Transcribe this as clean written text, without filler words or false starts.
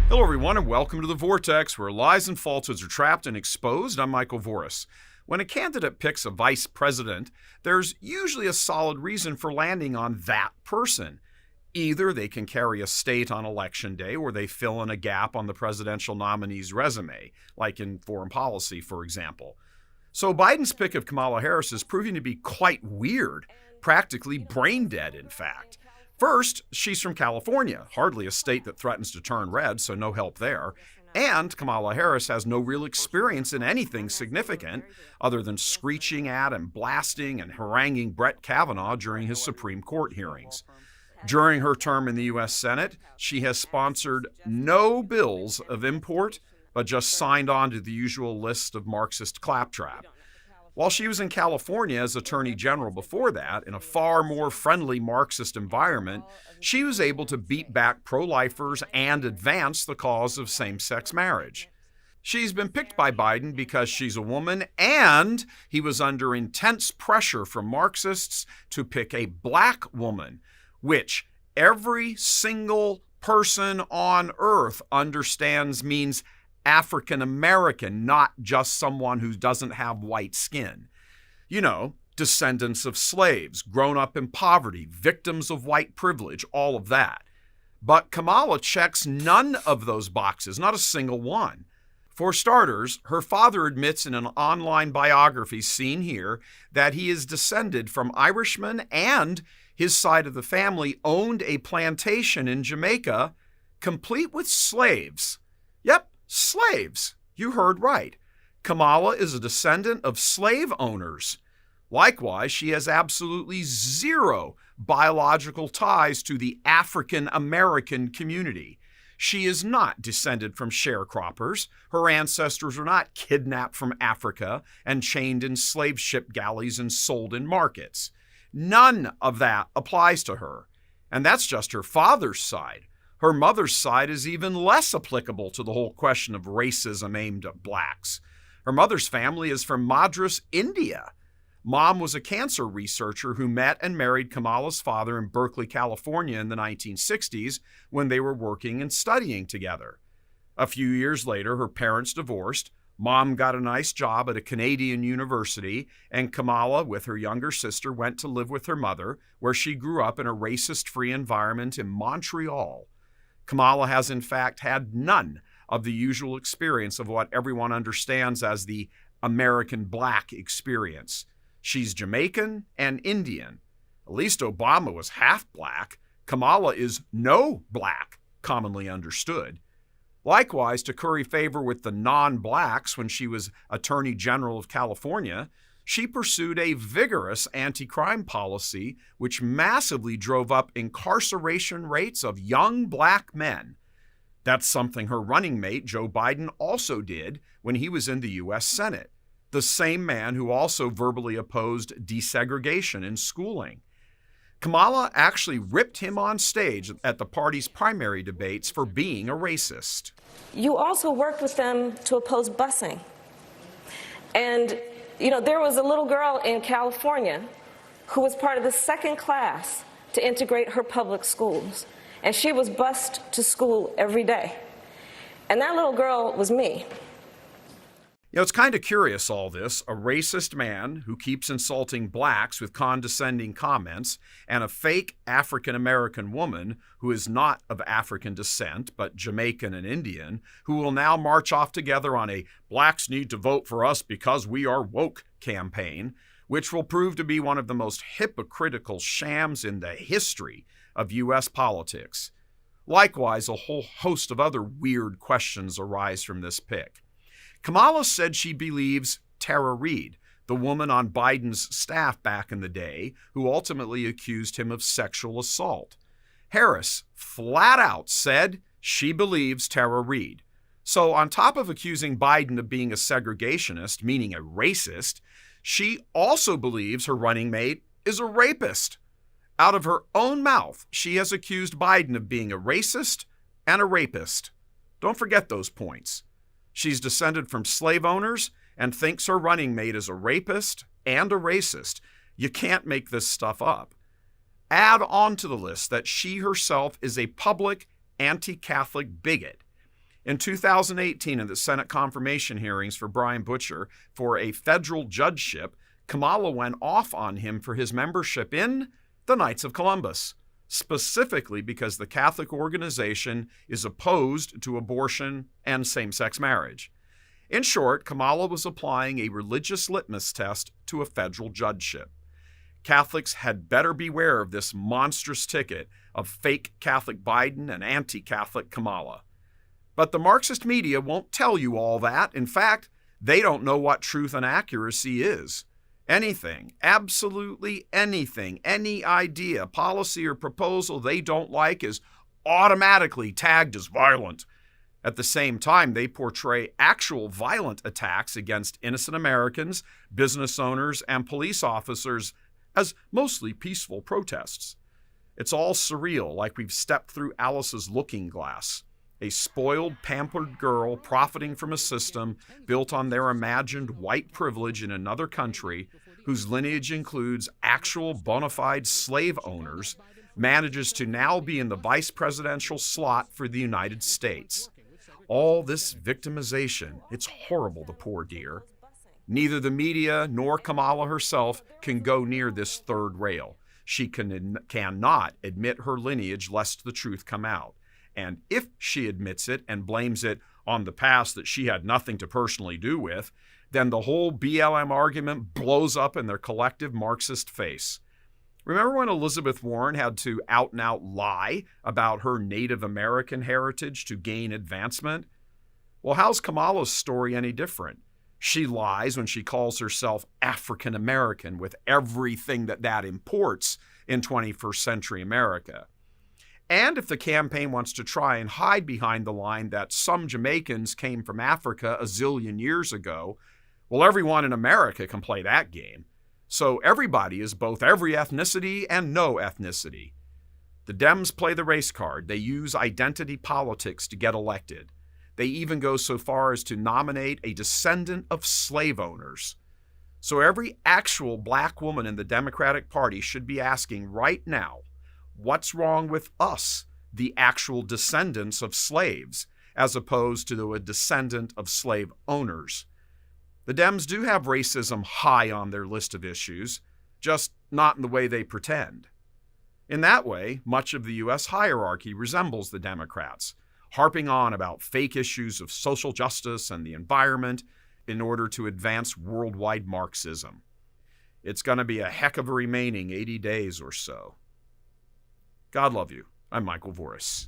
Hello, everyone, and welcome to The Vortex, where lies and falsehoods are trapped and exposed. I'm Michael Voris. When a candidate picks a vice president, there's usually a solid reason for landing on that person. Either they can carry a state on election day, or they fill in a gap on the presidential nominee's resume, like in foreign policy, for example. So Biden's pick of Kamala Harris is proving to be quite weird, practically brain dead, in fact. First, she's from California, hardly a state that threatens to turn red, so no help there. And Kamala Harris has no real experience in anything significant other than screeching at and blasting and haranguing Brett Kavanaugh during his Supreme Court hearings. During her term in the U.S. Senate, she has sponsored no bills of import, but just signed on to the usual list of Marxist claptrap. While she was in California as Attorney General before that, in a far more friendly Marxist environment, she was able to beat back pro-lifers and advance the cause of same-sex marriage. She's been picked by Biden because she's a woman, and he was under intense pressure from Marxists to pick a black woman, which every single person on earth understands means African American, not just someone who doesn't have white skin. You know, descendants of slaves, grown up in poverty, victims of white privilege, all of that. But Kamala checks none of those boxes, not a single one. For starters, her father admits in an online biography seen here that he is descended from Irishmen, and his side of the family owned a plantation in Jamaica, complete with slaves. Yep. Slaves. You heard right. Kamala is a descendant of slave owners. Likewise, she has absolutely zero biological ties to the African American community. She is not descended from sharecroppers. Her ancestors were not kidnapped from Africa and chained in slave ship galleys and sold in markets. None of that applies to her. And that's just her father's side. Her mother's side is even less applicable to the whole question of racism aimed at blacks. Her mother's family is from Madras, India. Mom was a cancer researcher who met and married Kamala's father in Berkeley, California in the 1960s when they were working and studying together. A few years later, her parents divorced. Mom got a nice job at a Canadian university, and Kamala, with her younger sister, went to live with her mother, where she grew up in a racist-free environment in Montreal. Kamala has, in fact, had none of the usual experience of what everyone understands as the American black experience. She's Jamaican and Indian. At least Obama was half black. Kamala is no black, commonly understood. Likewise, to curry favor with the non-blacks when she was Attorney General of California, she pursued a vigorous anti-crime policy which massively drove up incarceration rates of young black men. That's something her running mate, Joe Biden, also did when he was in the U.S. Senate, the same man who also verbally opposed desegregation in schooling. Kamala actually ripped him on stage at the party's primary debates for being a racist. You also worked with them to oppose busing. And there was a little girl in California who was part of the second class to integrate her public schools. And she was bused to school every day. And that little girl was me. It's kind of curious, all this. A racist man who keeps insulting blacks with condescending comments, and a fake African-American woman who is not of African descent, but Jamaican and Indian, who will now march off together on a "blacks need to vote for us because we are woke" campaign, which will prove to be one of the most hypocritical shams in the history of U.S. politics. Likewise, a whole host of other weird questions arise from this pick. Kamala said she believes Tara Reade, the woman on Biden's staff back in the day who ultimately accused him of sexual assault. Harris flat out said she believes Tara Reade. So on top of accusing Biden of being a segregationist, meaning a racist, she also believes her running mate is a rapist. Out of her own mouth, she has accused Biden of being a racist and a rapist. Don't forget those points. She's descended from slave owners and thinks her running mate is a rapist and a racist. You can't make this stuff up. Add on to the list that she herself is a public anti-Catholic bigot. In 2018, in the Senate confirmation hearings for Brian Butcher for a federal judgeship, Kamala went off on him for his membership in the Knights of Columbus, specifically because the Catholic organization is opposed to abortion and same-sex marriage. In short, Kamala was applying a religious litmus test to a federal judgeship. Catholics had better beware of this monstrous ticket of fake Catholic Biden and anti-Catholic Kamala. But the Marxist media won't tell you all that. In fact, they don't know what truth and accuracy is. Anything, absolutely anything, any idea, policy, or proposal they don't like is automatically tagged as violent. At the same time, they portray actual violent attacks against innocent Americans, business owners, and police officers as mostly peaceful protests. It's all surreal, like we've stepped through Alice's looking glass. A spoiled, pampered girl profiting from a system built on their imagined white privilege in another country, whose lineage includes actual bona fide slave owners, manages to now be in the vice presidential slot for the United States. All this victimization, it's horrible, the poor dear. Neither the media nor Kamala herself can go near this third rail. She cannot admit her lineage lest the truth come out. And if she admits it and blames it on the past that she had nothing to personally do with, then the whole BLM argument blows up in their collective Marxist face. Remember when Elizabeth Warren had to out and out lie about her Native American heritage to gain advancement? Well, how's Kamala's story any different? She lies when she calls herself African American with everything that imports in 21st century America. And if the campaign wants to try and hide behind the line that some Jamaicans came from Africa a zillion years ago, well, everyone in America can play that game. So everybody is both every ethnicity and no ethnicity. The Dems play the race card. They use identity politics to get elected. They even go so far as to nominate a descendant of slave owners. So every actual black woman in the Democratic Party should be asking right now, what's wrong with us, the actual descendants of slaves, as opposed to a descendant of slave owners? The Dems do have racism high on their list of issues, just not in the way they pretend. In that way, much of the U.S. hierarchy resembles the Democrats, harping on about fake issues of social justice and the environment in order to advance worldwide Marxism. It's going to be a heck of a remaining 80 days or so. God love you. I'm Michael Voris.